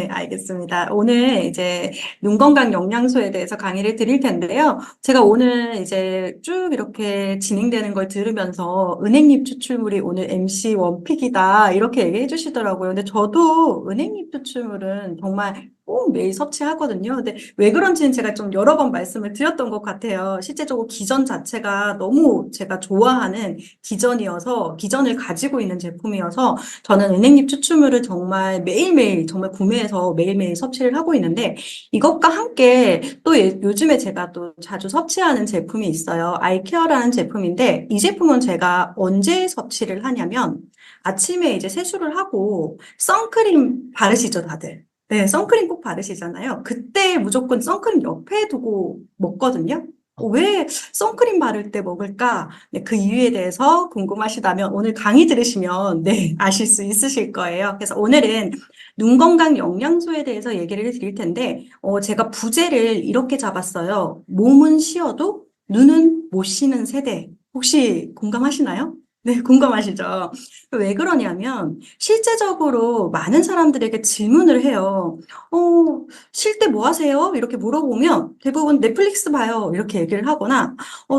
네, 알겠습니다. 오늘 이제 눈 건강 영양소에 대해서 강의를 드릴 텐데요. 제가 오늘 이제 쭉 이렇게 진행되는 걸 들으면서 은행잎 추출물이 오늘 MC 원픽이다 이렇게 얘기해 주시더라고요. 근데 저도 은행잎 추출물은 정말 꼭 매일 섭취하거든요. 근데 왜 그런지는 제가 좀 여러 번 말씀을 드렸던 것 같아요. 실제적으로 기전 자체가 너무 제가 좋아하는 기전을 가지고 있는 제품이어서 저는 은행잎 추출물을 정말 매일매일 정말 구매해서 매일매일 섭취를 하고 있는데 이것과 함께 또 요즘에 제가 또 자주 섭취하는 제품이 있어요. 아이케어라는 제품인데 이 제품은 제가 언제 섭취를 하냐면 아침에 이제 세수를 하고 선크림 바르시죠, 다들. 네, 선크림 꼭 바르시잖아요. 그때 무조건 선크림 옆에 두고 먹거든요. 왜 선크림 바를 때 먹을까? 네, 그 이유에 대해서 궁금하시다면 오늘 강의 들으시면 네, 아실 수 있으실 거예요. 그래서 오늘은 눈 건강 영양소에 대해서 얘기를 드릴 텐데 제가 부제를 이렇게 잡았어요. 몸은 쉬어도 눈은 못 쉬는 세대. 혹시 공감하시나요? 네, 공감하시죠? 왜 그러냐면 실제적으로 많은 사람들에게 질문을 해요. 쉴 때 뭐 하세요? 이렇게 물어보면 대부분 넷플릭스 봐요. 이렇게 얘기를 하거나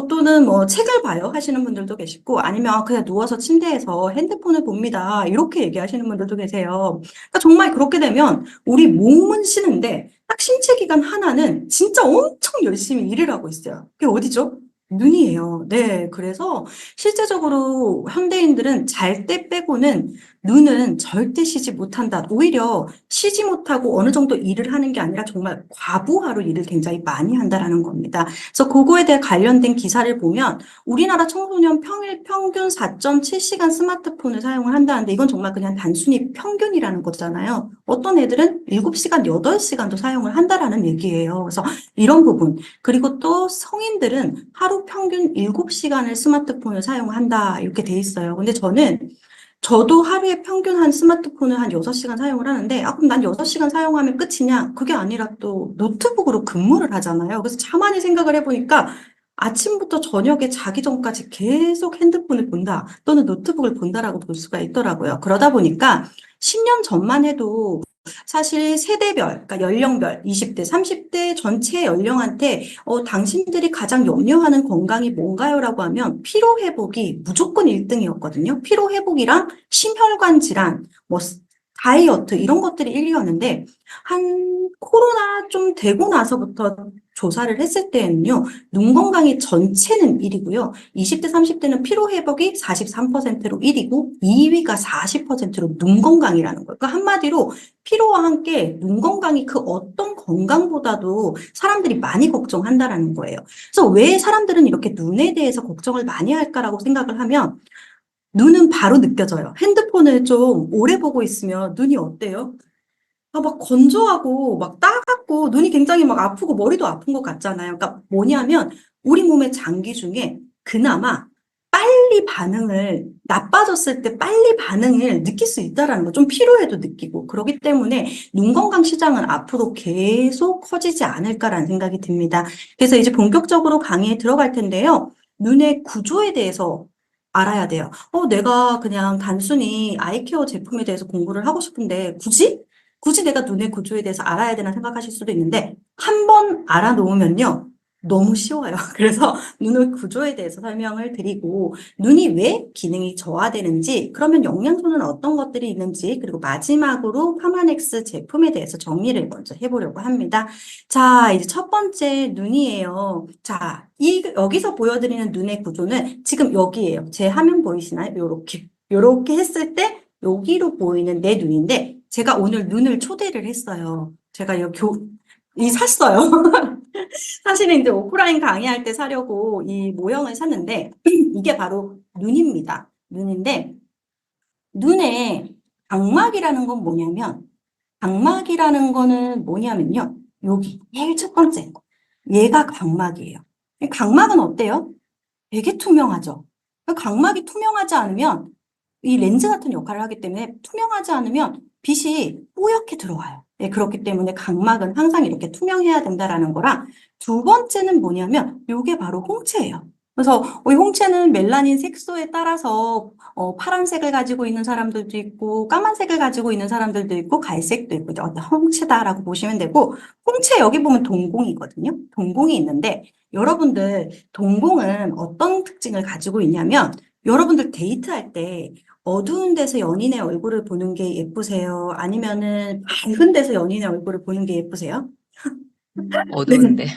또는 뭐 책을 봐요 하시는 분들도 계시고 아니면 그냥 누워서 침대에서 핸드폰을 봅니다. 이렇게 얘기하시는 분들도 계세요. 그러니까 정말 그렇게 되면 우리 몸은 쉬는데 딱 신체 기관 하나는 진짜 엄청 열심히 일을 하고 있어요. 그게 어디죠? 눈이에요. 네. 그래서 실제적으로 현대인들은 잘 때 빼고는 눈은 절대 쉬지 못한다. 오히려 쉬지 못하고 어느 정도 일을 하는 게 아니라 정말 과부하로 일을 굉장히 많이 한다라는 겁니다. 그래서 그거에 대해 관련된 기사를 보면 우리나라 청소년 평일 평균 4.7시간 스마트폰을 사용을 한다는데 이건 정말 그냥 단순히 평균이라는 거잖아요. 어떤 애들은 7시간, 8시간도 사용을 한다라는 얘기예요. 그래서 이런 부분. 그리고 또 성인들은 하루 평균 7시간을 스마트폰을 사용한다. 이렇게 돼 있어요. 근데 저도 하루에 평균 한 스마트폰을 한 6시간 사용을 하는데, 그럼 난 6시간 사용하면 끝이냐? 그게 아니라 또 노트북으로 근무를 하잖아요. 그래서 가만히 생각을 해보니까 아침부터 저녁에 자기 전까지 계속 핸드폰을 본다, 또는 노트북을 본다라고 볼 수가 있더라고요. 그러다 보니까 10년 전만 해도 사실 세대별, 그러니까 연령별, 20대, 30대 전체 연령한테 당신들이 가장 염려하는 건강이 뭔가요? 라고 하면 피로 회복이 무조건 1등이었거든요. 피로 회복이랑 심혈관 질환, 뭐 다이어트 이런 것들이 1위였는데 한 코로나 좀 되고 나서부터 조사를 했을 때는요. 눈 건강이 전체는 1위고요. 20대, 30대는 피로 회복이 43%로 1위고 2위가 40%로 눈 건강이라는 거예요. 그러니까 한마디로 피로와 함께 눈 건강이 그 어떤 건강보다도 사람들이 많이 걱정한다라는 거예요. 그래서 왜 사람들은 이렇게 눈에 대해서 걱정을 많이 할까라고 생각을 하면 눈은 바로 느껴져요. 핸드폰을 좀 오래 보고 있으면 눈이 어때요? 막 건조하고 막 따갑고 눈이 굉장히 막 아프고 머리도 아픈 것 같잖아요. 그러니까 뭐냐면 우리 몸의 장기 중에 그나마 빨리 반응을 나빠졌을 때 빨리 반응을 느낄 수 있다라는 거. 좀 피로해도 느끼고 그렇기 때문에 눈 건강 시장은 앞으로 계속 커지지 않을까라는 생각이 듭니다. 그래서 이제 본격적으로 강의에 들어갈 텐데요. 눈의 구조에 대해서 알아야 돼요. 내가 그냥 단순히 아이케어 제품에 대해서 공부를 하고 싶은데 굳이 내가 눈의 구조에 대해서 알아야 되나 생각하실 수도 있는데 한 번 알아놓으면요. 너무 쉬워요. 그래서 눈의 구조에 대해서 설명을 드리고 눈이 왜 기능이 저하되는지 그러면 영양소는 어떤 것들이 있는지 그리고 마지막으로 파마넥스 제품에 대해서 정리를 먼저 해보려고 합니다. 자, 이제 첫 번째 눈이에요. 자, 여기서 보여드리는 눈의 구조는 지금 여기에요. 제 화면 보이시나요? 요렇게 했을 때 여기로 보이는 내 눈인데 제가 오늘 눈을 초대를 했어요. 제가 샀어요. 사실은 이제 오프라인 강의할 때 사려고 이 모형을 샀는데 이게 바로 눈입니다. 눈인데 눈에 각막이라는 건 뭐냐면 각막이라는 거는 뭐냐면요. 여기 제일 첫 번째 얘가 각막이에요. 각막은 어때요? 되게 투명하죠. 각막이 투명하지 않으면 이 렌즈 같은 역할을 하기 때문에 투명하지 않으면 빛이 뽀얗게 들어와요. 네, 그렇기 때문에 각막은 항상 이렇게 투명해야 된다라는 거랑 두 번째는 뭐냐면 이게 바로 홍채예요. 그래서 이 홍채는 멜라닌 색소에 따라서 파란색을 가지고 있는 사람들도 있고 까만색을 가지고 있는 사람들도 있고 갈색도 있고 이제 어떤 홍채다라고 보시면 되고 홍채 여기 보면 동공이거든요. 동공이 있는데 여러분들 동공은 어떤 특징을 가지고 있냐면 여러분들 데이트할 때 어두운 데서 연인의 얼굴을 보는 게 예쁘세요? 아니면은 밝은 데서 연인의 얼굴을 보는 게 예쁘세요? 네. 어두운데.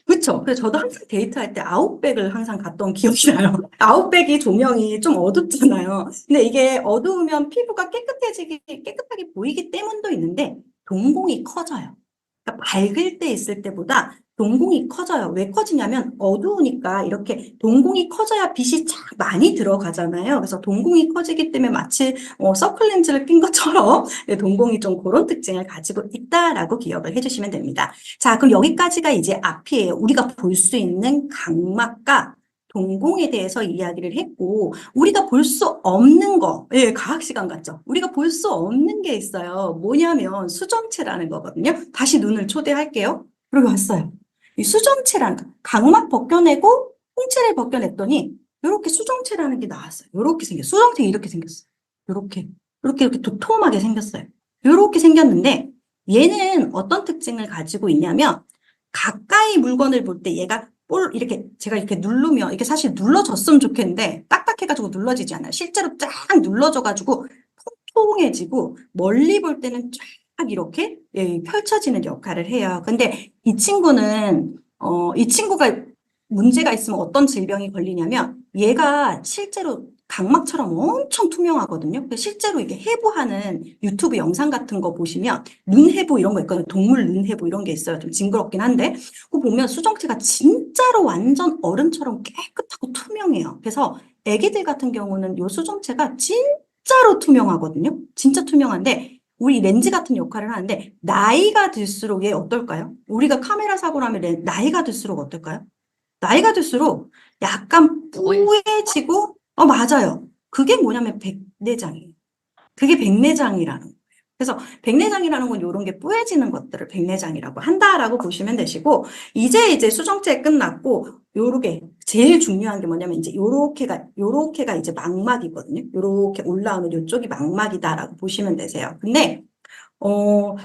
그쵸. 그래서 저도 항상 데이트할 때 아웃백을 항상 갔던 기억이 나요. 아웃백이 조명이 좀 어둡잖아요. 근데 이게 어두우면 피부가 깨끗하게 보이기 때문도 있는데, 동공이 커져요. 그러니까 밝을 때 있을 때보다 동공이 커져요. 왜 커지냐면 어두우니까 이렇게 동공이 커져야 빛이 쫙 많이 들어가잖아요. 그래서 동공이 커지기 때문에 마치 서클렌즈를 낀 것처럼 동공이 좀 그런 특징을 가지고 있다라고 기억을 해주시면 됩니다. 자, 그럼 여기까지가 이제 앞이에요. 우리가 볼 수 있는 각막과 동공에 대해서 이야기를 했고, 우리가 볼 수 없는 거, 예, 과학 시간 같죠? 우리가 볼 수 없는 게 있어요. 뭐냐면 수정체라는 거거든요. 다시 눈을 초대할게요. 여기 왔어요. 이 수정체라는 거, 각막 벗겨내고 홍채를 벗겨냈더니 이렇게 수정체라는 게 나왔어요. 이렇게 생겼어요. 수정체 이렇게 생겼어요. 이렇게 도톰하게 생겼어요. 이렇게 생겼는데 얘는 어떤 특징을 가지고 있냐면 가까이 물건을 볼 때 얘가 이렇게 제가 이렇게 누르면 이게 사실 눌러졌으면 좋겠는데 딱딱해가지고 눌러지지 않아요. 실제로 쫙 눌러져가지고 통통해지고 멀리 볼 때는 쫙 이렇게 예, 펼쳐지는 역할을 해요. 근데 이 친구가 문제가 있으면 어떤 질병이 걸리냐면 얘가 실제로 각막처럼 엄청 투명하거든요. 근데 실제로 이게 해부하는 유튜브 영상 같은 거 보시면 눈 해부 이런 거 있거든요. 동물 눈 해부 이런 게 있어요. 좀 징그럽긴 한데 그거 보면 수정체가 진짜로 완전 얼음처럼 깨끗하고 투명해요. 그래서 애기들 같은 경우는 요 수정체가 진짜로 투명하거든요. 진짜 투명한데 우리 렌즈 같은 역할을 하는데 나이가 들수록 얘 어떨까요? 우리가 카메라 사고 나면 나이가 들수록 어떨까요? 나이가 들수록 약간 뽀얘. 뿌해지고, 맞아요. 그게 뭐냐면 백내장이에요. 그게 백내장이라는 거예요. 그래서 백내장이라는 건 이런 게 뿌해지는 것들을 백내장이라고 한다라고 보시면 되시고, 이제 수정체 끝났고, 요렇게 제일 중요한 게 뭐냐면 이제 요렇게가 이제 망막이거든요. 요렇게 올라오는 요쪽이 망막이다라고 보시면 되세요. 근데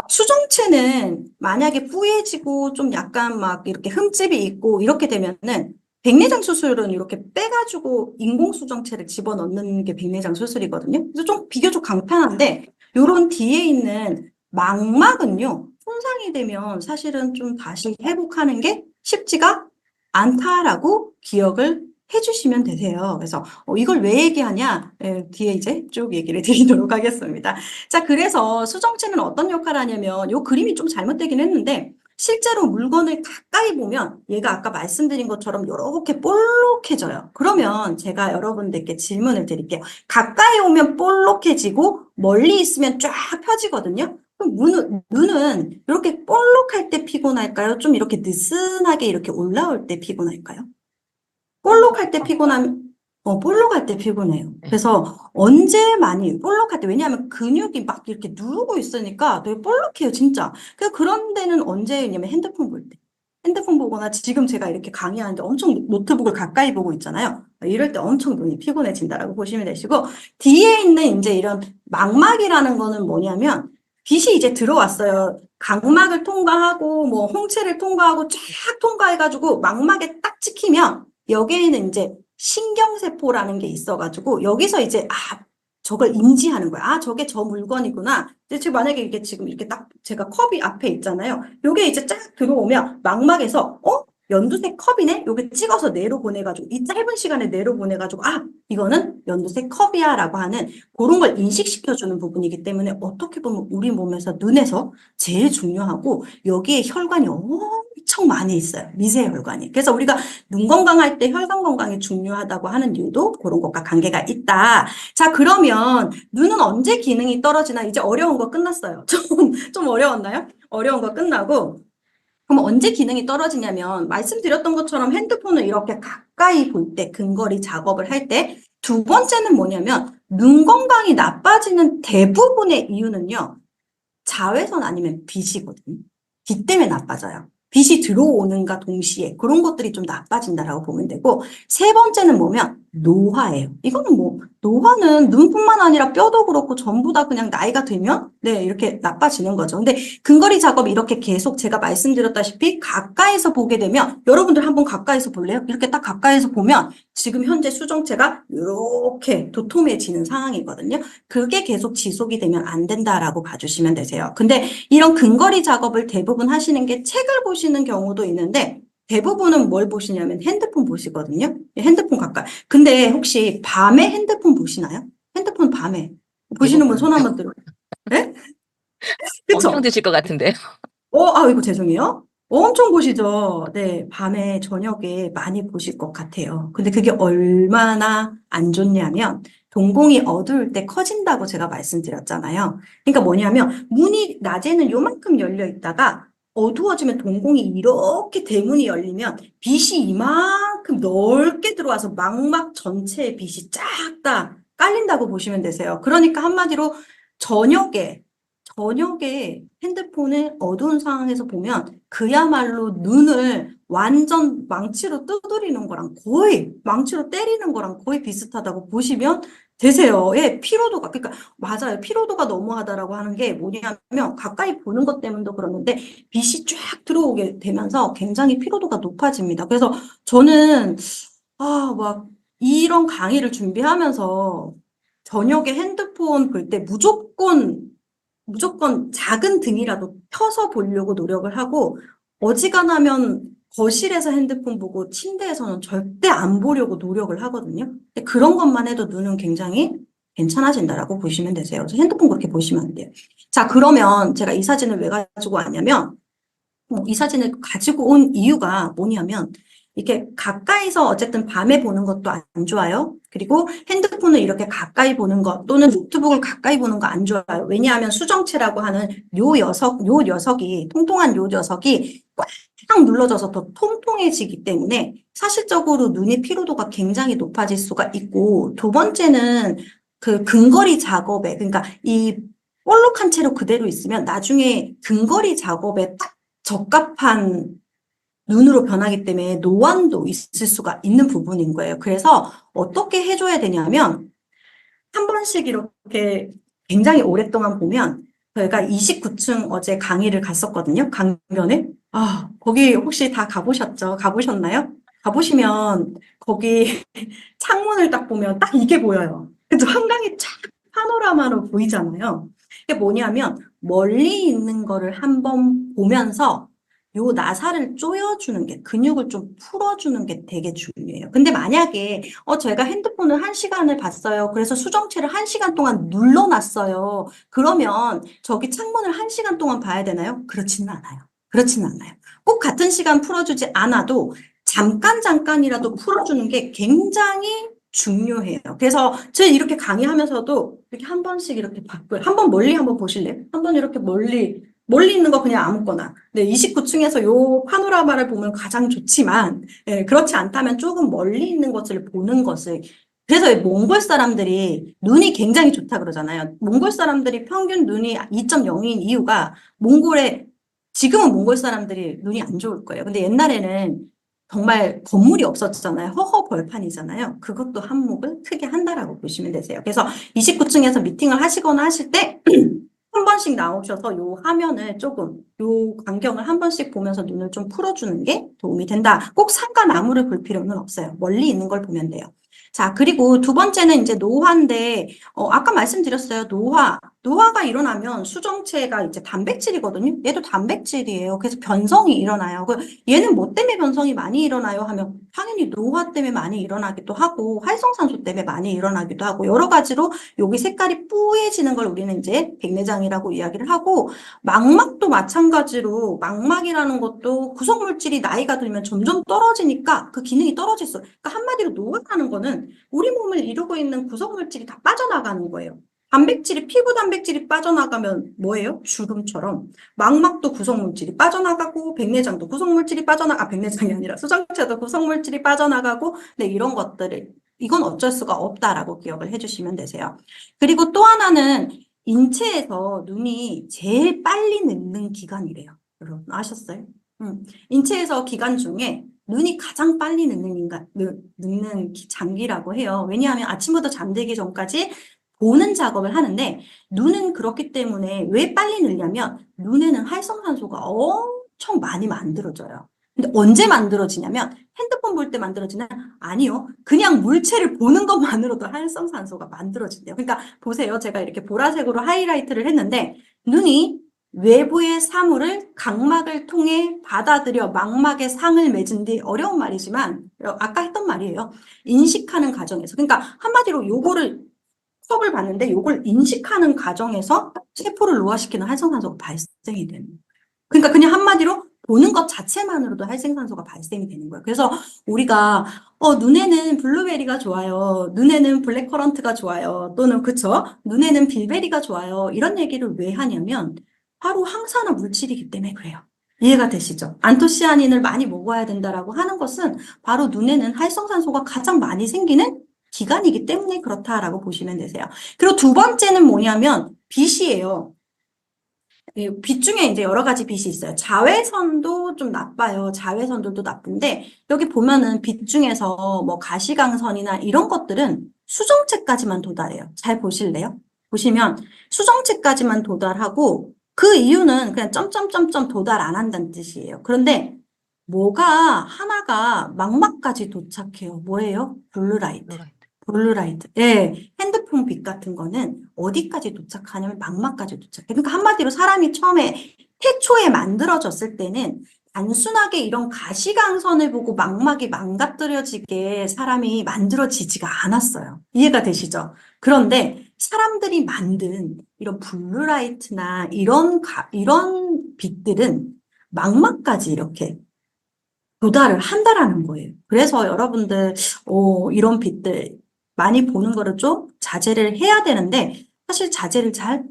수정체는 만약에 뿌얘지고 좀 약간 막 이렇게 흠집이 있고 이렇게 되면은 백내장 수술은 이렇게 빼가지고 인공수정체를 집어넣는 게 백내장 수술이거든요. 그래서 좀 비교적 간편한데 요런 뒤에 있는 망막은요, 손상이 되면 사실은 좀 다시 회복하는 게 쉽지가 않다라고 기억을 해주시면 되세요. 그래서 이걸 왜 얘기하냐? 예, 뒤에 이제 쭉 얘기를 드리도록 하겠습니다. 자, 그래서 수정체는 어떤 역할을 하냐면 요 그림이 좀 잘못되긴 했는데 실제로 물건을 가까이 보면 얘가 아까 말씀드린 것처럼 이렇게 볼록해져요. 그러면 제가 여러분들께 질문을 드릴게요. 가까이 오면 볼록해지고 멀리 있으면 쫙 펴지거든요. 그럼 눈은 이렇게 볼록할 때 피곤할까요? 좀 이렇게 느슨하게 이렇게 올라올 때 피곤할까요? 볼록할 때 피곤한, 볼록할 때 피곤해요. 네. 그래서 언제 많이, 볼록할 때, 왜냐하면 근육이 막 이렇게 누르고 있으니까 되게 볼록해요, 진짜. 그런 데는 언제냐면 핸드폰 볼 때. 핸드폰 보거나 지금 제가 이렇게 강의하는데 엄청 노트북을 가까이 보고 있잖아요. 이럴 때 엄청 눈이 피곤해진다라고 보시면 되시고, 뒤에 있는 이제 이런 망막이라는 거는 뭐냐면, 빛이 이제 들어왔어요. 각막을 통과하고, 뭐, 홍채를 통과하고, 쫙 통과해가지고, 망막에 딱 찍히면, 여기에는 이제 신경세포라는 게 있어가지고 여기서 이제 저걸 인지하는 거야. 저게 저 물건이구나. 근데 제가 만약에 이게 지금 이렇게 딱 제가 컵이 앞에 있잖아요. 요게 이제 쫙 들어오면 망막에서 연두색 컵이네? 요게 찍어서 뇌로 보내가지고 이 짧은 시간에 뇌로 보내가지고 이거는 연두색 컵이야라고 하는 그런 걸 인식시켜주는 부분이기 때문에 어떻게 보면 우리 몸에서 눈에서 제일 중요하고 여기에 혈관이 엄청 많이 있어요. 미세 혈관이. 그래서 우리가 눈 건강할 때 혈관 건강이 중요하다고 하는 이유도 그런 것과 관계가 있다. 자, 그러면 눈은 언제 기능이 떨어지나? 이제 어려운 거 끝났어요. 좀 어려웠나요? 어려운 거 끝나고. 그럼 언제 기능이 떨어지냐면 말씀드렸던 것처럼 핸드폰을 이렇게 가까이 볼 때, 근거리 작업을 할 때, 두 번째는 뭐냐면 눈 건강이 나빠지는 대부분의 이유는요. 자외선 아니면 빛이거든요. 빛 때문에 나빠져요. 빛이 들어오는가 동시에 그런 것들이 좀 나빠진다라고 보면 되고, 세 번째는 뭐면 노화예요. 이거는 뭐 노화는 눈뿐만 아니라 뼈도 그렇고 전부 다 그냥 나이가 들면 네 이렇게 나빠지는 거죠. 근데 근거리 작업 이렇게 계속 제가 말씀드렸다시피 가까이서 보게 되면, 여러분들 한번 가까이서 볼래요? 이렇게 딱 가까이서 보면 지금 현재 수정체가 이렇게 도톰해지는 상황이거든요. 그게 계속 지속이 되면 안 된다라고 봐주시면 되세요. 근데 이런 근거리 작업을 대부분 하시는 게 책을 보시는 경우도 있는데, 대부분은 뭘 보시냐면 핸드폰 보시거든요. 핸드폰 가까이. 근데 혹시 밤에 핸드폰 보시나요? 핸드폰 밤에 보시는 분 대부분 손 한번 들어. 네? 엄청 그쵸? 드실 것 같은데요. 이거 죄송해요. 엄청 보시죠. 네, 밤에, 저녁에 많이 보실 것 같아요. 근데 그게 얼마나 안 좋냐면, 동공이 어두울 때 커진다고 제가 말씀드렸잖아요. 그러니까 뭐냐면, 문이 낮에는 요만큼 열려 있다가, 어두워지면 동공이 이렇게 대문이 열리면, 빛이 이만큼 넓게 들어와서 망막 전체에 빛이 쫙 다 깔린다고 보시면 되세요. 그러니까 한마디로, 저녁에 핸드폰을 어두운 상황에서 보면 그야말로 눈을 완전 망치로 두드리는 거랑 거의, 망치로 때리는 거랑 거의 비슷하다고 보시면 되세요. 예, 피로도가, 그러니까 맞아요. 피로도가 너무하다라고 하는 게 뭐냐면 가까이 보는 것 때문도 그러는데 빛이 쫙 들어오게 되면서 굉장히 피로도가 높아집니다. 그래서 저는 막 이런 강의를 준비하면서 저녁에 핸드폰 볼 때 무조건 작은 등이라도 펴서 보려고 노력을 하고, 어지간하면 거실에서 핸드폰 보고 침대에서는 절대 안 보려고 노력을 하거든요. 근데 그런 것만 해도 눈은 굉장히 괜찮아진다라고 보시면 되세요. 그래서 핸드폰 그렇게 보시면 안 돼요. 자, 그러면 제가 이 사진을 왜 가지고 왔냐면, 이 사진을 가지고 온 이유가 뭐냐면, 이렇게 가까이서 어쨌든 밤에 보는 것도 안 좋아요. 그리고 핸드폰을 이렇게 가까이 보는 것 또는 노트북을 가까이 보는 거 안 좋아요. 왜냐하면 수정체라고 하는 요 녀석이, 통통한 요 녀석이 꽉 눌러져서 더 통통해지기 때문에 사실적으로 눈의 피로도가 굉장히 높아질 수가 있고, 두 번째는 그 근거리 작업에, 그러니까 이 볼록한 채로 그대로 있으면 나중에 근거리 작업에 딱 적합한 눈으로 변하기 때문에 노안도 있을 수가 있는 부분인 거예요. 그래서 어떻게 해줘야 되냐면, 한 번씩 이렇게 굉장히 오랫동안 보면, 저희가 29층 어제 강의를 갔었거든요. 강변에. 거기 혹시 다 가보셨죠? 가보셨나요? 가보시면 거기 창문을 딱 보면 딱 이게 보여요. 그래서 한강이 쫙 파노라마로 보이잖아요. 이게 뭐냐면 멀리 있는 거를 한번 보면서 요 나사를 조여주는 게, 근육을 좀 풀어주는 게 되게 중요해요. 근데 만약에 제가 핸드폰을 1시간을 봤어요. 그래서 수정체를 1시간 동안 눌러놨어요. 그러면 저기 창문을 1시간 동안 봐야 되나요? 그렇지는 않아요. 그렇지는 않아요. 꼭 같은 시간 풀어주지 않아도 잠깐이라도 풀어주는 게 굉장히 중요해요. 그래서 제가 이렇게 강의하면서도 이렇게 한 번씩 이렇게 바꿔요. 한번 멀리 한번 보실래요? 한번 이렇게 멀리 있는 거 그냥 아무거나. 네, 29층에서 요 파노라마를 보면 가장 좋지만, 그렇지 않다면 조금 멀리 있는 것을 보는 것을. 그래서 이 몽골 사람들이 눈이 굉장히 좋다 그러잖아요. 몽골 사람들이 평균 눈이 2.0인 이유가, 지금은 몽골 사람들이 눈이 안 좋을 거예요. 근데 옛날에는 정말 건물이 없었잖아요. 허허 벌판이잖아요. 그것도 한몫을 크게 한다라고 보시면 되세요. 그래서 29층에서 미팅을 하시거나 하실 때 한 번씩 나오셔서 요 화면을 조금, 요 광경을 한 번씩 보면서 눈을 좀 풀어주는 게 도움이 된다. 꼭 산과 나무를 볼 필요는 없어요. 멀리 있는 걸 보면 돼요. 자, 그리고 두 번째는 이제 노화인데, 아까 말씀드렸어요. 노화가 일어나면 수정체가 이제 단백질이거든요. 얘도 단백질이에요. 그래서 변성이 일어나요. 얘는 뭐 때문에 변성이 많이 일어나요? 하면 당연히 노화 때문에 많이 일어나기도 하고, 활성산소 때문에 많이 일어나기도 하고, 여러 가지로 여기 색깔이 뿌얘지는 걸 우리는 이제 백내장이라고 이야기를 하고, 망막도 마찬가지로, 망막이라는 것도 구성물질이 나이가 들면 점점 떨어지니까 그 기능이 떨어질 수. 그러니까 한마디로 노화라는 거는 우리 몸을 이루고 있는 구성물질이 다 빠져나가는 거예요. 피부 단백질이 빠져나가면 뭐예요? 죽음처럼. 망막도 구성물질이 빠져나가고, 백내장도 구성물질이 백내장이 아니라 수정체도 구성물질이 빠져나가고, 네, 이런 것들을, 이건 어쩔 수가 없다라고 기억을 해주시면 되세요. 그리고 또 하나는 인체에서 눈이 제일 빨리 늙는 기관이래요. 여러분 아셨어요? 인체에서 기관 중에 눈이 가장 빨리 늙는 장기라고 해요. 왜냐하면 아침부터 잠들기 전까지 보는 작업을 하는데 눈은 그렇기 때문에 왜 빨리 늙냐면 눈에는 활성산소가 엄청 많이 만들어져요. 근데 언제 만들어지냐면 핸드폰 볼 때 만들어지나? 아니요. 그냥 물체를 보는 것만으로도 활성산소가 만들어진대요. 그러니까 보세요. 제가 이렇게 보라색으로 하이라이트를 했는데 눈이 외부의 사물을 각막을 통해 받아들여 망막에 상을 맺은 뒤 어려운 말이지만 아까 했던 말이에요. 인식하는 과정에서 그러니까 한마디로 요거를 수업을 봤는데 요걸 인식하는 과정에서 세포를 노화시키는 활성산소가 발생이 되는 거예요. 그러니까 그냥 한마디로 보는 것 자체만으로도 활성산소가 발생이 되는 거예요. 그래서 우리가 눈에는 블루베리가 좋아요. 눈에는 블랙커런트가 좋아요. 또는 그쵸? 눈에는 빌베리가 좋아요. 이런 얘기를 왜 하냐면 바로 항산화 물질이기 때문에 그래요. 이해가 되시죠? 안토시아닌을 많이 먹어야 된다라고 하는 것은 바로 눈에는 활성산소가 가장 많이 생기는 기간이기 때문에 그렇다라고 보시면 되세요. 그리고 두 번째는 뭐냐면 빛이에요. 빛 중에 이제 여러 가지 빛이 있어요. 자외선도 좀 나빠요. 자외선들도 나쁜데 여기 보면은 빛 중에서 뭐 가시광선이나 이런 것들은 수정체까지만 도달해요. 잘 보실래요? 보시면 수정체까지만 도달하고 그 이유는 그냥 점점점점 도달 안 한다는 뜻이에요. 그런데 뭐가 하나가 망막까지 도착해요. 뭐예요? 블루라이트. 블루라이트. 블루라이트. 예, 핸드폰 빛 같은 거는 어디까지 도착하냐면 망막까지 도착해. 그러니까 한마디로 사람이 처음에 태초에 만들어졌을 때는 단순하게 이런 가시광선을 보고 망막이 망가뜨려지게 사람이 만들어지지가 않았어요. 이해가 되시죠? 그런데 사람들이 만든 이런 블루라이트나 이런 빛들은 망막까지 이렇게 도달을 한다라는 거예요. 그래서 여러분들, 이런 빛들 많이 보는 거를 좀 자제를 해야 되는데, 사실 자제를 잘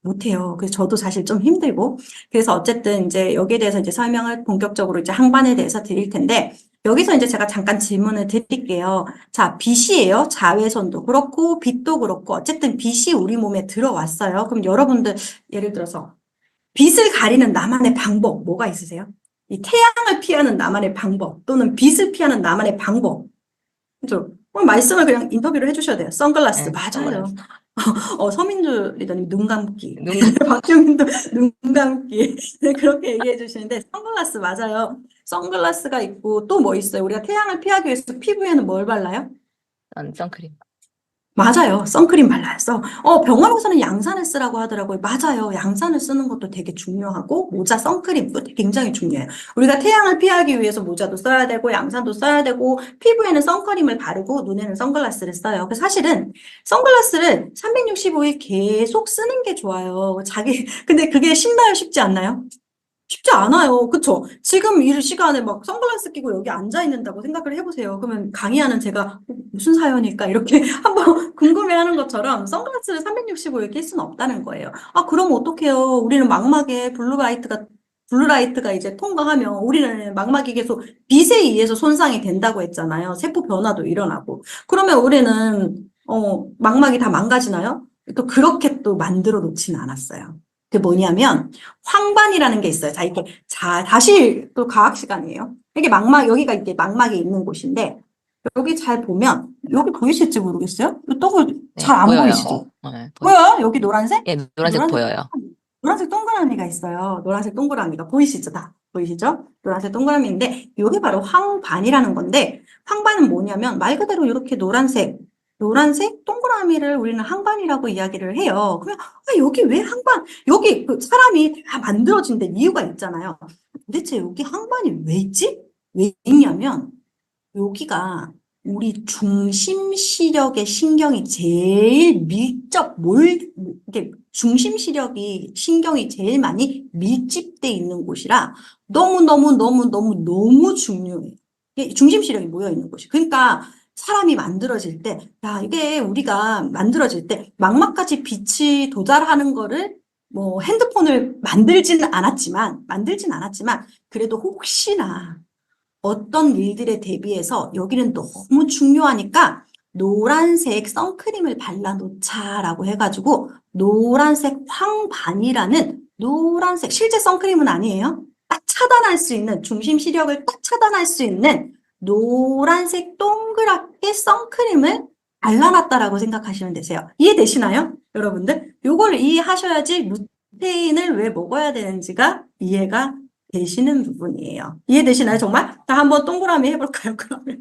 못해요. 그래서 저도 사실 좀 힘들고. 그래서 어쨌든 이제 여기에 대해서 이제 설명을 본격적으로 이제 항반에 대해서 드릴 텐데, 여기서 이제 제가 잠깐 질문을 드릴게요. 자, 빛이에요. 자외선도 그렇고, 빛도 그렇고, 어쨌든 빛이 우리 몸에 들어왔어요. 그럼 여러분들, 예를 들어서, 빛을 가리는 나만의 방법, 뭐가 있으세요? 이 태양을 피하는 나만의 방법, 또는 빛을 피하는 나만의 방법. 그죠? 말씀을 그냥 인터뷰를 해주셔야 돼요. 선글라스, 네, 맞아요. 선글라스. 서민주 리더님, 눈 감기. 눈, 박주민도 눈 감기. 네, 그렇게 얘기해 주시는데, 선글라스, 맞아요. 선글라스가 있고, 또 뭐 있어요? 우리가 태양을 피하기 위해서 피부에는 뭘 발라요? 선크림. 맞아요. 선크림 발라서. 병원에서는 양산을 쓰라고 하더라고요. 맞아요. 양산을 쓰는 것도 되게 중요하고, 모자, 선크림도 굉장히 중요해요. 우리가 태양을 피하기 위해서 모자도 써야 되고, 양산도 써야 되고, 피부에는 선크림을 바르고, 눈에는 선글라스를 써요. 그래서 사실은 선글라스를 365일 계속 쓰는 게 좋아요. 근데 그게 쉽나요? 쉽지 않나요? 쉽지 않아요. 그쵸? 지금 이 시간에 막 선글라스 끼고 여기 앉아 있는다고 생각을 해보세요. 그러면 강의하는 제가 무슨 사연일까? 이렇게 한번 궁금해하는 것처럼 선글라스를 365일 낄 수는 없다는 거예요. 아, 그럼 어떡해요? 우리는 망막에 블루라이트가 이제 통과하면 우리는 망막이 계속 빛에 의해서 손상이 된다고 했잖아요. 세포 변화도 일어나고. 그러면 우리는, 망막이 다 망가지나요? 또 그렇게 또 만들어 놓지는 않았어요. 그게 뭐냐면, 황반이라는 게 있어요. 다시 또 과학 시간이에요. 여기가 이제 망막이 있는 곳인데, 여기 잘 보면, 여기 보이실지 모르겠어요? 이 떡을 네, 잘 안 보여요. 보이시죠? 네, 뭐야? 여기 노란색? 예, 노란색 보여요. 노란색 동그라미가 있어요. 노란색 동그라미가 보이시죠? 다 보이시죠? 노란색 동그라미인데 이게 바로 황반이라는 건데 황반은 뭐냐면 말 그대로 이렇게 노란색 동그라미를 우리는 황반이라고 이야기를 해요. 그러면 여기 왜 황반? 여기 그 사람이 다 만들어진 데 이유가 있잖아요. 도대체 여기 황반이 왜 있지? 왜 있냐면 여기가 우리 중심 시력의 신경이 제일 이게 중심 시력이 신경이 제일 많이 밀집돼 있는 곳이라 너무 중요해요. 이게 중심 시력이 모여 있는 곳이. 그러니까 사람이 만들어질 때, 야, 이게 우리가 만들어질 때 망막까지 빛이 도달하는 거를 뭐 핸드폰을 만들진 않았지만 그래도 혹시나 어떤 일들에 대비해서 여기는 너무 중요하니까 노란색 선크림을 발라놓자라고 해가지고 노란색 황반이라는 노란색 실제 선크림은 아니에요. 딱 차단할 수 있는, 중심 시력을 딱 차단할 수 있는 노란색 동그랗게 선크림을 발라놨다라고 생각하시면 되세요. 이해되시나요? 여러분들? 요걸 이해하셔야지 루테인을 왜 먹어야 되는지가 이해가 되시는 부분이에요. 이해되시나요, 정말? 자, 한번 동그라미 해볼까요, 그러면?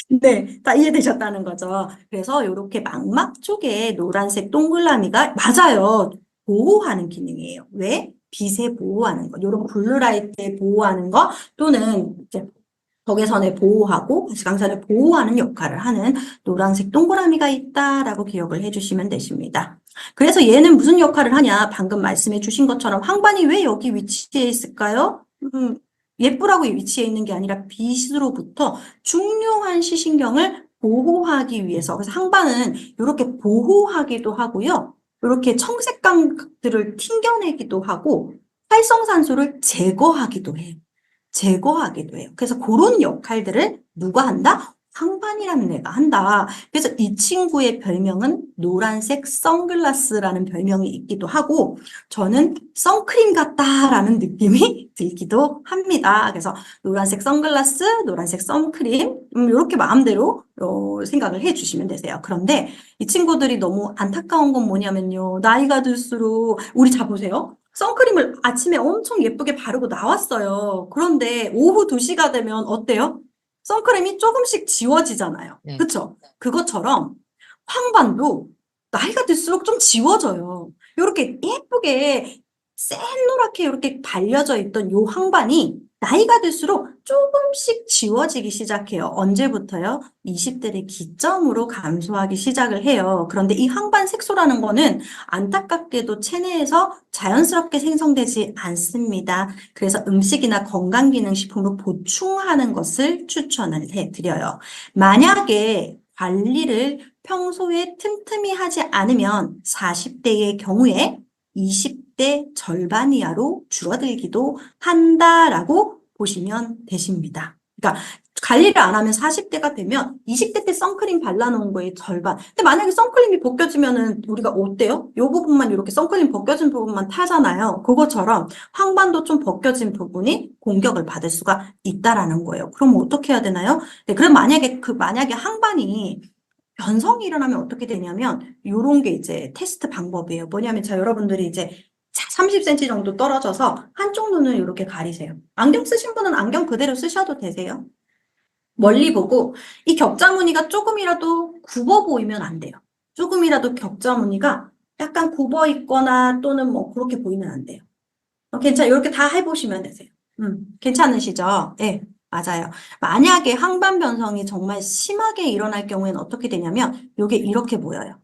네, 다 이해되셨다는 거죠. 그래서 이렇게 망막 쪽에 노란색 동그라미가 맞아요. 보호하는 기능이에요. 왜? 빛에 보호하는 거. 이런 블루라이트에 보호하는 거 또는 이제 적외선에 보호하고 가시광선을 보호하는 역할을 하는 노란색 동그라미가 있다라고 기억을 해주시면 되십니다. 그래서 얘는 무슨 역할을 하냐? 방금 말씀해 주신 것처럼 황반이 왜 여기 위치해 있을까요? 예쁘라고 위치해 있는 게 아니라 빛으로부터 중요한 시신경을 보호하기 위해서. 그래서 황반은 이렇게 보호하기도 하고요. 이렇게 청색광들을 튕겨내기도 하고 활성산소를 제거하기도 해요. 제거하기도 해요. 그래서 그런 역할들을 누가 한다? 황반이라는 애가 한다. 그래서 이 친구의 별명은 노란색 선글라스라는 별명이 있기도 하고 저는 선크림 같다라는 느낌이 들기도 합니다. 그래서 노란색 선글라스, 노란색 선크림 이렇게 마음대로 생각을 해주시면 되세요. 그런데 이 친구들이 너무 안타까운 건 뭐냐면요. 나이가 들수록 우리 자 보세요. 선크림을 아침에 엄청 예쁘게 바르고 나왔어요. 그런데 오후 2시가 되면 어때요? 선크림이 조금씩 지워지잖아요. 네. 그쵸? 그것처럼 황반도 나이가 들수록 좀 지워져요. 이렇게 예쁘게 샛노랗게 이렇게 발려져 있던 요 황반이 나이가 들수록 조금씩 지워지기 시작해요. 언제부터요? 20대를 기점으로 감소하기 시작을 해요. 그런데 이 황반 색소라는 거는 안타깝게도 체내에서 자연스럽게 생성되지 않습니다. 그래서 음식이나 건강기능식품으로 보충하는 것을 추천을 해드려요. 만약에 관리를 평소에 틈틈이 하지 않으면 40대의 경우에 20대 절반 이하로 줄어들기도 한다라고 보시면 되십니다. 그러니까 관리를 안 하면 40대가 되면 20대 때 선크림 발라놓은 거의 절반. 근데 만약에 선크림이 벗겨지면은 우리가 어때요? 이 부분만 이렇게 선크림 벗겨진 부분만 타잖아요. 그것처럼 황반도 좀 벗겨진 부분이 공격을 받을 수가 있다라는 거예요. 그럼 어떻게 해야 되나요? 네, 그럼 만약에 황반이 변성이 일어나면 어떻게 되냐면 요런 게 이제 테스트 방법이에요. 뭐냐면 자 여러분들이 이제 30cm 정도 떨어져서 한쪽 눈을 이렇게 가리세요. 안경 쓰신 분은 안경 그대로 쓰셔도 되세요. 멀리 보고 이 격자 무늬가 조금이라도 굽어 보이면 안 돼요. 조금이라도 격자 무늬가 약간 굽어 있거나 또는 뭐 그렇게 보이면 안 돼요. 이렇게 다 해보시면 되세요. 괜찮으시죠? 네, 맞아요. 만약에 황반 변성이 정말 심하게 일어날 경우에는 어떻게 되냐면 이게 이렇게 보여요.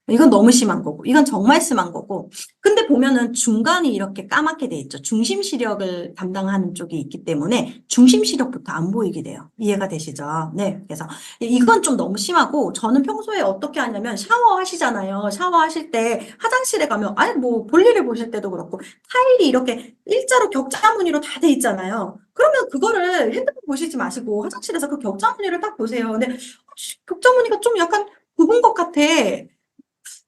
이건 너무 심한 거고, 이건 정말 심한 거고. 근데 보면은 중간이 이렇게 까맣게 돼 있죠. 중심 시력을 담당하는 쪽이 있기 때문에 중심 시력부터 안 보이게 돼요. 이해가 되시죠? 네. 그래서 이건 좀 너무 심하고, 저는 평소에 어떻게 하냐면 샤워하시잖아요. 샤워하실 때 화장실에 가면, 아니 뭐 볼일을 보실 때도 그렇고, 타일이 이렇게 일자로 격자 무늬로 다 돼 있잖아요. 그러면 그거를 핸드폰 보시지 마시고 화장실에서 그 격자 무늬를 딱 보세요. 근데 격자 무늬가 좀 약간 굽은 것 같아.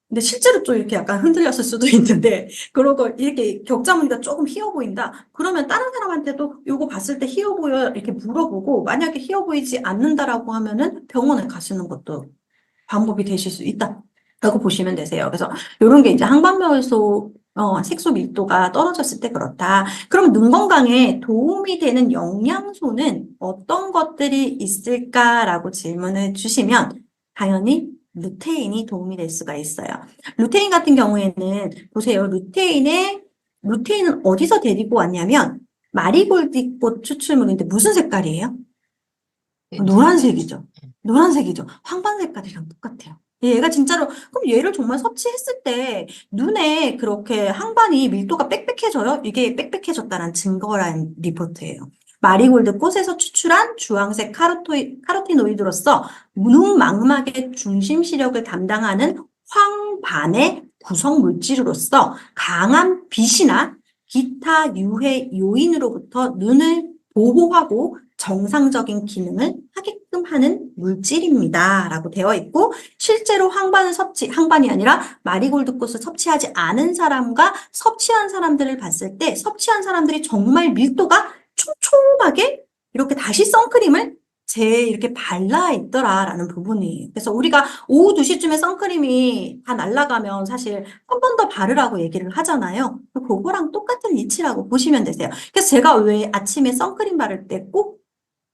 근데 실제로 좀 이렇게 약간 흔들렸을 수도 있는데, 그러고 이렇게 격자 무늬가 조금 휘어 보인다? 그러면 다른 사람한테도 이거 봤을 때 휘어 보여? 이렇게 물어보고, 만약에 휘어 보이지 않는다라고 하면은 병원에 가시는 것도 방법이 되실 수 있다. 라고 보시면 되세요. 그래서 이런 게 이제 항반면소 색소 밀도가 떨어졌을 때 그렇다. 그럼 눈 건강에 도움이 되는 영양소는 어떤 것들이 있을까라고 질문을 주시면 당연히 루테인이 도움이 될 수가 있어요. 루테인 같은 경우에는 보세요. 루테인은 어디서 데리고 왔냐면 마리골드꽃 추출물인데 무슨 색깔이에요? 노란색이죠. 노란색이죠. 황반 색깔이랑 똑같아요. 얘가 진짜로, 그럼 얘를 정말 섭취했을 때 눈에 그렇게 황반이 밀도가 빽빽해져요? 이게 빽빽해졌다는 증거란 리포트예요. 마리골드 꽃에서 추출한 주황색 카로티노이드로서 눈 망막의 중심 시력을 담당하는 황반의 구성 물질로서 강한 빛이나 기타 유해 요인으로부터 눈을 보호하고 정상적인 기능을 하게끔 하는 물질입니다. 라고 되어 있고, 실제로 항반이 아니라 마리골드 꽃을 섭취하지 않은 사람과 섭취한 사람들을 봤을 때, 섭취한 사람들이 정말 밀도가 촘촘하게 이렇게 다시 선크림을 이렇게 발라 있더라라는 부분이에요. 그래서 우리가 오후 2시쯤에 선크림이 다 날아가면 사실 한 번 더 바르라고 얘기를 하잖아요. 그거랑 똑같은 이치라고 보시면 되세요. 그래서 제가 왜 아침에 선크림 바를 때 꼭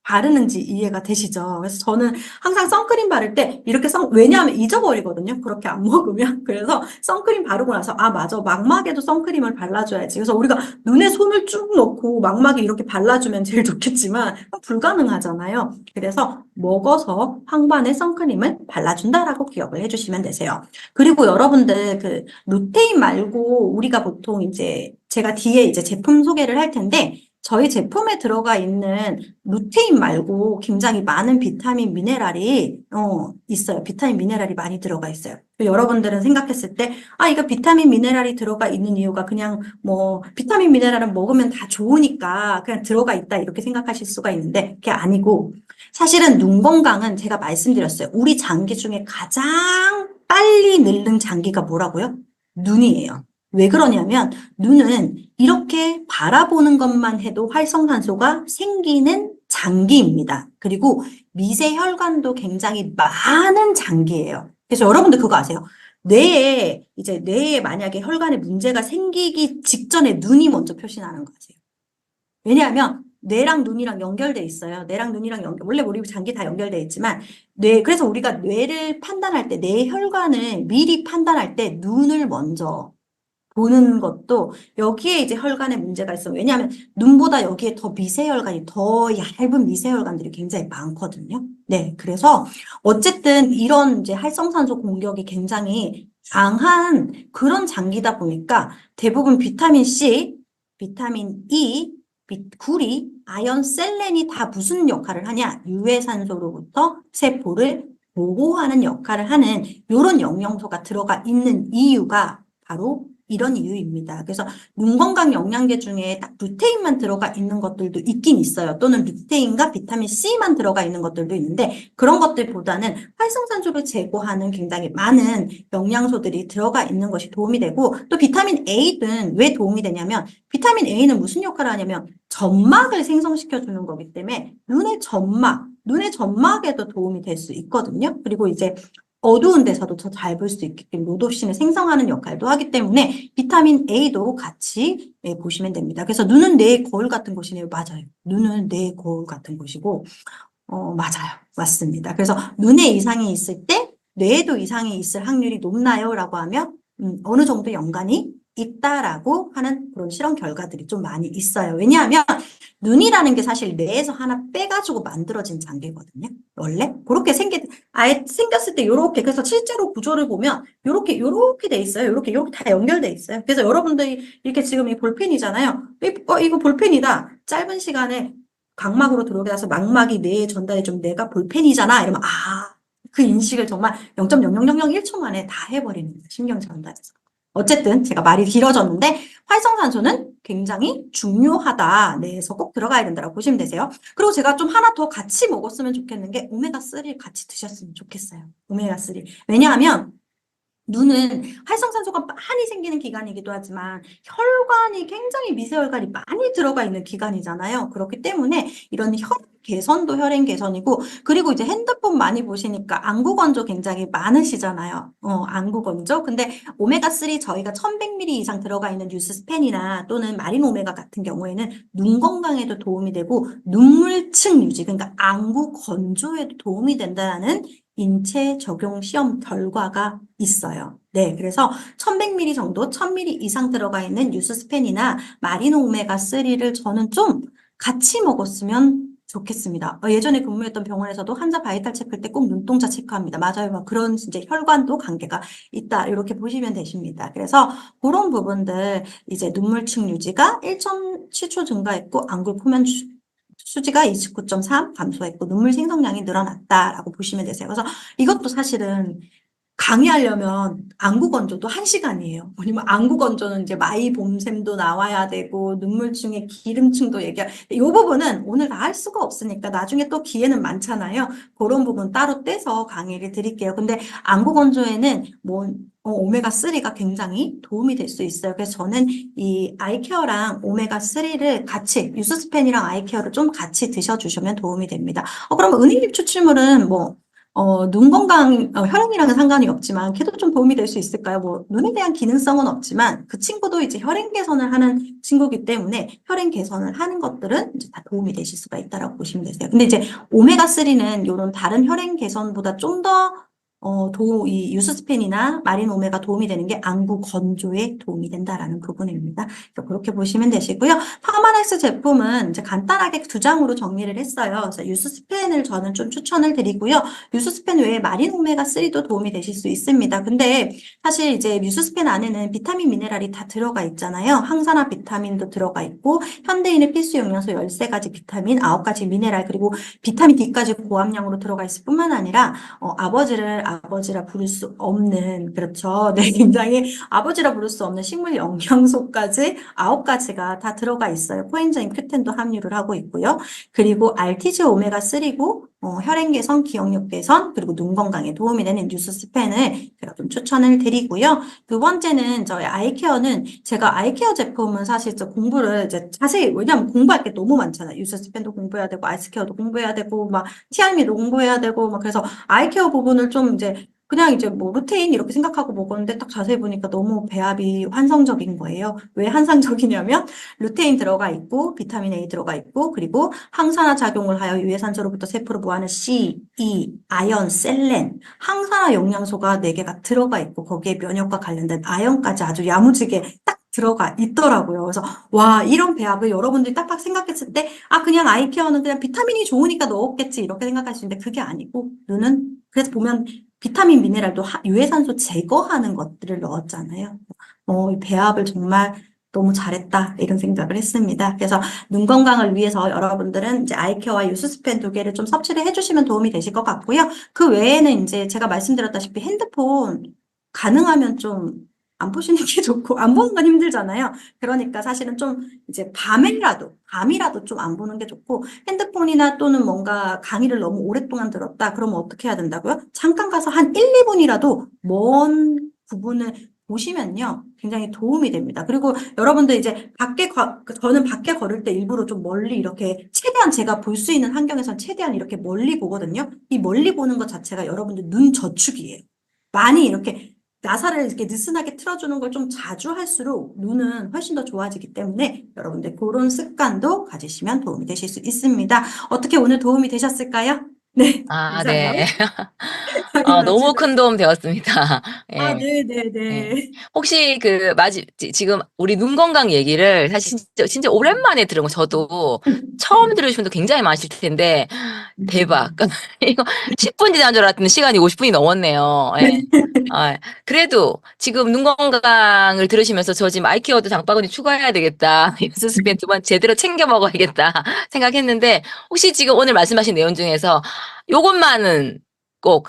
바르는지 이해가 되시죠? 그래서 저는 항상 선크림 바를 때 이렇게 왜냐하면 잊어버리거든요. 그렇게 안 먹으면. 그래서 선크림 바르고 나서, 아, 맞아. 망막에도 선크림을 발라줘야지. 그래서 우리가 눈에 손을 쭉 넣고 망막에 이렇게 발라주면 제일 좋겠지만, 불가능하잖아요. 그래서 먹어서 황반에 선크림을 발라준다라고 기억을 해주시면 되세요. 그리고 여러분들 그 루테인 말고 우리가 보통 이제 제가 뒤에 이제 제품 소개를 할 텐데, 저희 제품에 들어가 있는 루테인 말고 굉장히 많은 비타민 미네랄이 있어요. 비타민 미네랄이 많이 들어가 있어요. 여러분들은 생각했을 때, 아, 이거 비타민 미네랄이 들어가 있는 이유가 그냥 뭐 비타민 미네랄은 먹으면 다 좋으니까 그냥 들어가 있다 이렇게 생각하실 수가 있는데 그게 아니고 사실은 눈 건강은 제가 말씀드렸어요. 우리 장기 중에 가장 빨리 늙는 장기가 뭐라고요? 눈이에요. 왜 그러냐면 눈은 이렇게 바라보는 것만 해도 활성산소가 생기는 장기입니다. 그리고 미세혈관도 굉장히 많은 장기예요. 그래서 여러분들 그거 아세요? 뇌에 만약에 혈관에 문제가 생기기 직전에 눈이 먼저 표시나는 거 아세요? 왜냐하면 뇌랑 눈이랑 연결돼 있어요. 뇌랑 눈이랑 원래 우리 장기 다 연결돼 있지만 그래서 우리가 뇌를 판단할 때, 뇌 혈관을 미리 판단할 때 눈을 먼저 보는 것도 여기에 이제 혈관에 문제가 있어요. 왜냐하면 눈보다 여기에 더 미세혈관이 더 얇은 미세혈관들이 굉장히 많거든요. 네, 그래서 어쨌든 이런 이제 활성산소 공격이 굉장히 강한 그런 장기다 보니까 대부분 비타민 C, 비타민 E, 구리, 아연, 셀렌이 다 무슨 역할을 하냐? 유해산소로부터 세포를 보호하는 역할을 하는 이런 영양소가 들어가 있는 이유가 바로 이런 이유입니다. 그래서 눈 건강 영양제 중에 딱 루테인만 들어가 있는 것들도 있긴 있어요. 또는 루테인과 비타민 C만 들어가 있는 것들도 있는데 그런 것들보다는 활성산소를 제거하는 굉장히 많은 영양소들이 들어가 있는 것이 도움이 되고 또 비타민 A는 왜 도움이 되냐면 비타민 A는 무슨 역할을 하냐면 점막을 생성시켜 주는 거기 때문에 눈의 점막에도 도움이 될 수 있거든요. 그리고 이제 어두운 데서도 더 잘 볼 수 있기 때문에 로도신을 생성하는 역할도 하기 때문에 비타민 A도 같이 보시면 됩니다. 그래서 눈은 뇌의 거울 같은 곳이네요. 맞아요. 눈은 뇌의 거울 같은 곳이고 맞아요. 맞습니다. 그래서 눈에 이상이 있을 때 뇌에도 이상이 있을 확률이 높나요? 라고 하면 어느 정도 연관이 있다라고 하는 그런 실험 결과들이 좀 많이 있어요. 왜냐하면 눈이라는 게 사실 뇌에서 하나 빼가지고 만들어진 장기거든요. 원래 그렇게 아예 생겼을 때 요렇게 그래서 실제로 구조를 보면 요렇게 돼 있어요. 요렇게 다 연결돼 있어요. 그래서 여러분들이 이렇게 지금 이 볼펜이잖아요. 이거 볼펜이다. 짧은 시간에 각막으로 들어오게 해서 망막이 뇌에 전달해 좀 내가 볼펜이잖아. 이러면 그 인식을 정말 0.0001초 만에 다 해버리는 거예요. 신경 전달해서. 어쨌든 제가 말이 길어졌는데 활성산소는 굉장히 중요하다. 뇌에서 꼭 들어가야 된다고 보시면 되세요. 그리고 제가 좀 하나 더 같이 먹었으면 좋겠는 게 오메가3를 같이 드셨으면 좋겠어요. 오메가3. 왜냐하면 눈은 활성산소가 많이 생기는 기관이기도 하지만 혈관이 굉장히 미세혈관이 많이 들어가 있는 기관이잖아요. 그렇기 때문에 이런 혈액 개선도 혈행 개선이고 그리고 이제 핸드폰 많이 보시니까 안구 건조 굉장히 많으시잖아요. 안구 건조. 근데 오메가3 저희가 1100ml 이상 들어가 있는 뉴스스펜이나 또는 마린 오메가 같은 경우에는 눈 건강에도 도움이 되고 눈물층 유지 그러니까 안구 건조에도 도움이 된다는 인체 적용 시험 결과가 있어요. 네, 그래서 1100ml 정도, 1000ml 이상 들어가 있는 뉴스스펜이나 마린 오메가3를 저는 좀 같이 먹었으면 좋겠습니다. 예전에 근무했던 병원에서도 환자 바이탈 체크할 때 꼭 눈동자 체크합니다. 맞아요. 막 그런 이제 혈관도 관계가 있다. 이렇게 보시면 되십니다. 그래서 그런 부분들 이제 눈물층 유지가 1.7초 증가했고 안구 표면 수지가 29.3 감소했고 눈물 생성량이 늘어났다라고 보시면 되세요. 그래서 이것도 사실은 강의하려면 안구 건조도 1시간이에요. 왜냐면 안구 건조는 이제 마이봄샘도 나와야 되고 눈물중에 기름층도 이 부분은 오늘 다 할 수가 없으니까 나중에 또 기회는 많잖아요. 그런 부분 따로 떼서 강의를 드릴게요. 근데 안구 건조에는 뭐 오메가3가 굉장히 도움이 될 수 있어요. 그래서 저는 이 아이케어랑 오메가3를 같이 유스스펜이랑 아이케어를 좀 같이 드셔주시면 도움이 됩니다. 그럼 은행잎 추출물은 뭐 눈 건강, 혈행이랑은 상관이 없지만, 걔도 좀 도움이 될 수 있을까요? 뭐, 눈에 대한 기능성은 없지만, 그 친구도 이제 혈행 개선을 하는 친구이기 때문에, 혈행 개선을 하는 것들은 이제 다 도움이 되실 수가 있다라고 보시면 되세요. 근데 이제, 오메가3는 이런 다른 혈행 개선보다 좀 더, 이 유스스펜이나 마린 오메가 도움이 되는 게 안구 건조에 도움이 된다라는 부분입니다. 그래서 그렇게 보시면 되시고요. 파마넥스 제품은 이제 간단하게 두 장으로 정리를 했어요. 그래서 유스스펜을 저는 좀 추천을 드리고요. 뮤스스펜 외에 마린 오메가3도 도움이 되실 수 있습니다. 근데 사실 이제 뮤스스펜 안에는 비타민 미네랄이 다 들어가 있잖아요. 항산화 비타민도 들어가 있고 현대인의 필수 영양소 13가지 비타민, 9가지 미네랄 그리고 비타민 D까지 고함량으로 들어가 있을 뿐만 아니라 아버지라 부를 수 없는 그렇죠. 네, 굉장히 아버지라 부를 수 없는 식물 영양소까지 9가지가 다 들어가 있어요. 코엔자임 큐텐도 함유를 하고 있고요. 그리고 알티즈 오메가3고 혈행 개선, 기억력 개선, 그리고 눈 건강에 도움이 되는 뉴스스펜을 제가 좀 추천을 드리고요. 두 번째는 저희 아이케어는 제가 아이케어 제품은 사실 저 공부를 이제 자세히 왜냐하면 공부할 게 너무 많잖아요. 뉴스스펜도 공부해야 되고 아이스케어도 공부해야 되고 막 티알미도 공부해야 되고 막 그래서 아이케어 부분을 좀 이제 그냥 이제 뭐 루테인 이렇게 생각하고 먹었는데 딱 자세히 보니까 너무 배합이 환상적인 거예요. 왜 환상적이냐면 루테인 들어가 있고 비타민 A 들어가 있고 그리고 항산화 작용을 하여 유해산소로부터 세포로 보하는 C, E, 아연, 셀렌, 항산화 영양소가 4개가 들어가 있고 거기에 면역과 관련된 아연까지 아주 야무지게 딱 들어가 있더라고요. 그래서 와 이런 배합을 여러분들이 딱딱 생각했을 때 그냥 아이케어는 그냥 비타민이 좋으니까 넣었겠지 이렇게 생각할 수 있는데 그게 아니고 눈은 그래서 보면 비타민 미네랄도 유해산소 제거하는 것들을 넣었잖아요. 이 배합을 정말 너무 잘했다 이런 생각을 했습니다. 그래서 눈 건강을 위해서 여러분들은 이제 아이케어와 유스스펜 2개를 좀 섭취를 해주시면 도움이 되실 것 같고요. 그 외에는 이제 제가 말씀드렸다시피 핸드폰 가능하면 좀 안 보시는 게 좋고 안 보는 건 힘들잖아요. 그러니까 사실은 좀 이제 밤이라도 좀 안 보는 게 좋고 핸드폰이나 또는 뭔가 강의를 너무 오랫동안 들었다. 그러면 어떻게 해야 된다고요? 잠깐 가서 한 1, 2분이라도 먼 부분을 보시면요. 굉장히 도움이 됩니다. 그리고 여러분들 이제 저는 밖에 걸을 때 일부러 좀 멀리 이렇게 최대한 제가 볼 수 있는 환경에서 최대한 이렇게 멀리 보거든요. 이 멀리 보는 것 자체가 여러분들 눈 저축이에요. 많이 이렇게 나사를 이렇게 느슨하게 틀어주는 걸 좀 자주 할수록 눈은 훨씬 더 좋아지기 때문에 여러분들 그런 습관도 가지시면 도움이 되실 수 있습니다. 어떻게 오늘 도움이 되셨을까요? 네, 아, 감사해요. 네. 자기 너무 마치다. 큰 도움 되었습니다. 예. 예. 네네네. 혹시 지금 우리 눈 건강 얘기를 사실 진짜 오랜만에 들은 거 저도 처음 들으신 분도 굉장히 많으실 텐데, 대박. 이거 10분 지난 줄 알았더니 시간이 50분이 넘었네요. 예. 아, 그래도 지금 눈 건강을 들으시면서 저 지금 아이케어도 장바구니 추가해야 되겠다. 연습스펜 2번 제대로 챙겨 먹어야겠다 생각했는데, 혹시 지금 오늘 말씀하신 내용 중에서 요것만은 꼭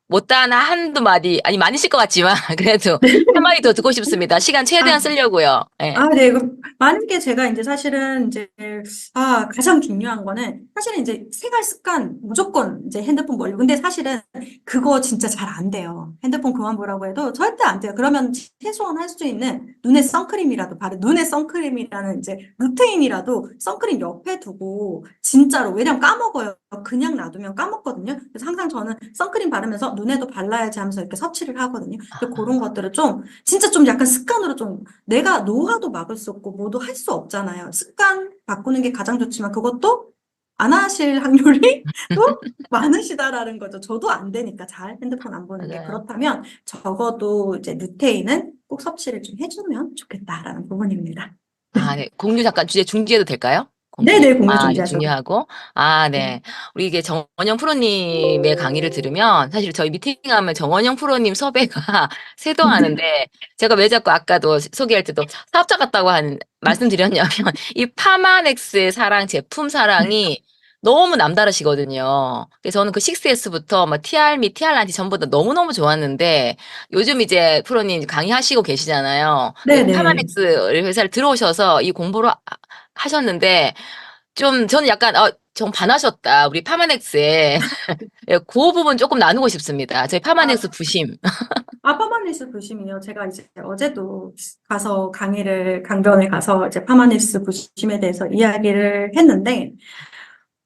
못다한 한두 마디, 아니 많으실 것 같지만, 그래도 한마디 더 듣고 싶습니다. 시간 최대한 아, 쓰려고요. 예. 네. 많은 게 제가 이제 사실은 이제, 가장 중요한 거는 사실은 이제 생활 습관 무조건 이제 핸드폰 멀리. 근데 사실은 그거 진짜 잘 안 돼요. 핸드폰 그만 보라고 해도 절대 안 돼요. 그러면 최소한 할 수 있는 눈에 선크림이라는 이제 루테인이라도 선크림 옆에 두고 진짜로. 왜냐면 까먹어요. 그냥 놔두면 까먹거든요. 그래서 항상 저는 선크림 바르면서 눈에도 발라야지 하면서 이렇게 섭취를 하거든요. 그래서 그런 것들을 좀 진짜 좀 약간 습관으로 좀 내가 노화도 막을 수 없고 뭐도 할 수 없잖아요. 습관 바꾸는 게 가장 좋지만 그것도 안 하실 확률이 또 많으시다라는 거죠. 저도 안 되니까 잘 핸드폰 안 보는 게. 맞아요. 그렇다면 적어도 이제 루테인은 꼭 섭취를 좀 해주면 좋겠다라는 부분입니다. 네. 공유 잠깐 주제 중지해도 될까요? 공유. 네네, 공유 이제 중지하셔도. 중요하고. 네. 네. 우리 이게 정원영 프로님의 강의를 들으면 사실 저희 미팅하면 정원영 프로님 섭외가 쇄도하는데 제가 왜 자꾸 아까도 소개할 때도 사업자 같다고 말씀드렸냐면 이 파마넥스의 사랑, 제품 사랑이 너무 남다르시거든요. 그래서 저는 그 6S부터 뭐 TR 및 TR90 전부 다 너무너무 좋았는데 요즘 이제 프로님 강의하시고 계시잖아요. 그 네네. 파마넥스 회사를 들어오셔서 이 공부를 하셨는데 좀 저는 약간 좀 반하셨다. 우리 파마넥스에. 예, 그 부분 조금 나누고 싶습니다. 저희 파마넥스 아, 부심. 파마니스 부심이요. 제가 이제 어제도 가서 강변에 가서 이제 파마니스 부심에 대해서 이야기를 했는데,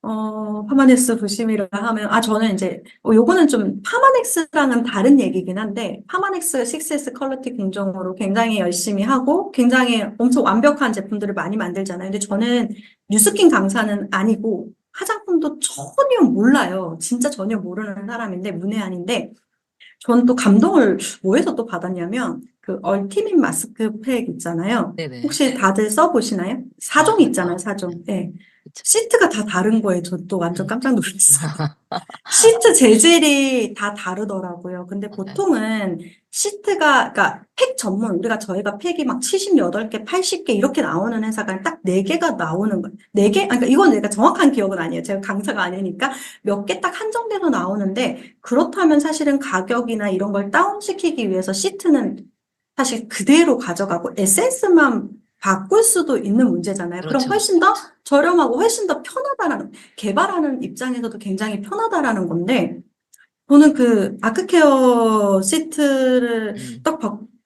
파마넥스 부심이라 하면, 저는 이제, 요거는 좀 파마넥스랑은 다른 얘기긴 한데, 파마넥스 6S 퀄리티 공정으로 굉장히 열심히 하고, 굉장히 엄청 완벽한 제품들을 많이 만들잖아요. 근데 저는 뉴스킨 강사는 아니고, 화장품도 전혀 몰라요. 진짜 전혀 모르는 사람인데, 문외한인데, 저는 또 감동을 뭐에서 또 받았냐면, 그 얼티밋 마스크팩 있잖아요. 네네. 혹시 다들 써보시나요? 아, 사종 있잖아요, 그죠. 네. 사종. 예. 그쵸. 시트가 다 다른 거예요. 저 또 완전 음. 깜짝 놀랐어요. 시트 재질이 다 다르더라고요. 근데 보통은 시트가, 그러니까 팩 전문, 저희가 팩이 막 78개, 80개 이렇게 나오는 회사가 딱 4개가 나오는 거예요. 4개? 그러니까 이건 내가 정확한 기억은 아니에요. 제가 강사가 아니니까 몇 개 딱 한정돼서 나오는데, 그렇다면 사실은 가격이나 이런 걸 다운시키기 위해서 시트는 사실 그대로 가져가고 에센스만 바꿀 수도 있는 문제잖아요. 그럼 그렇죠. 훨씬 더 저렴하고 훨씬 더 편하다라는, 개발하는 입장에서도 굉장히 편하다라는 건데, 저는 그 아크케어 시트를 음.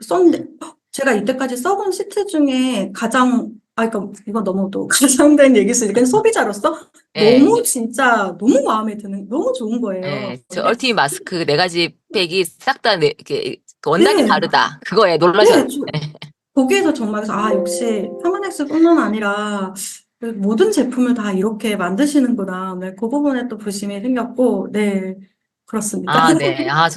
썼는데, 제가 이때까지 써본 시트 중에 가장, 이거 너무 또 가장된 얘기일 수 있으니까 소비자로서 예. 너무 진짜 너무 마음에 드는, 너무 좋은 거예요. 예. 저 근데, 얼티밋 마스크 네 가지 팩이 싹 다 그 원단이 네, 다르다. 그거에 놀라셨. 네, 거기에서 정말 그래서 역시 파마넥스뿐만 아니라 그 모든 제품을 다 이렇게 만드시는구나. 네, 그 부분에 또 부심이 생겼고, 네, 그렇습니다. 아, 네. 아,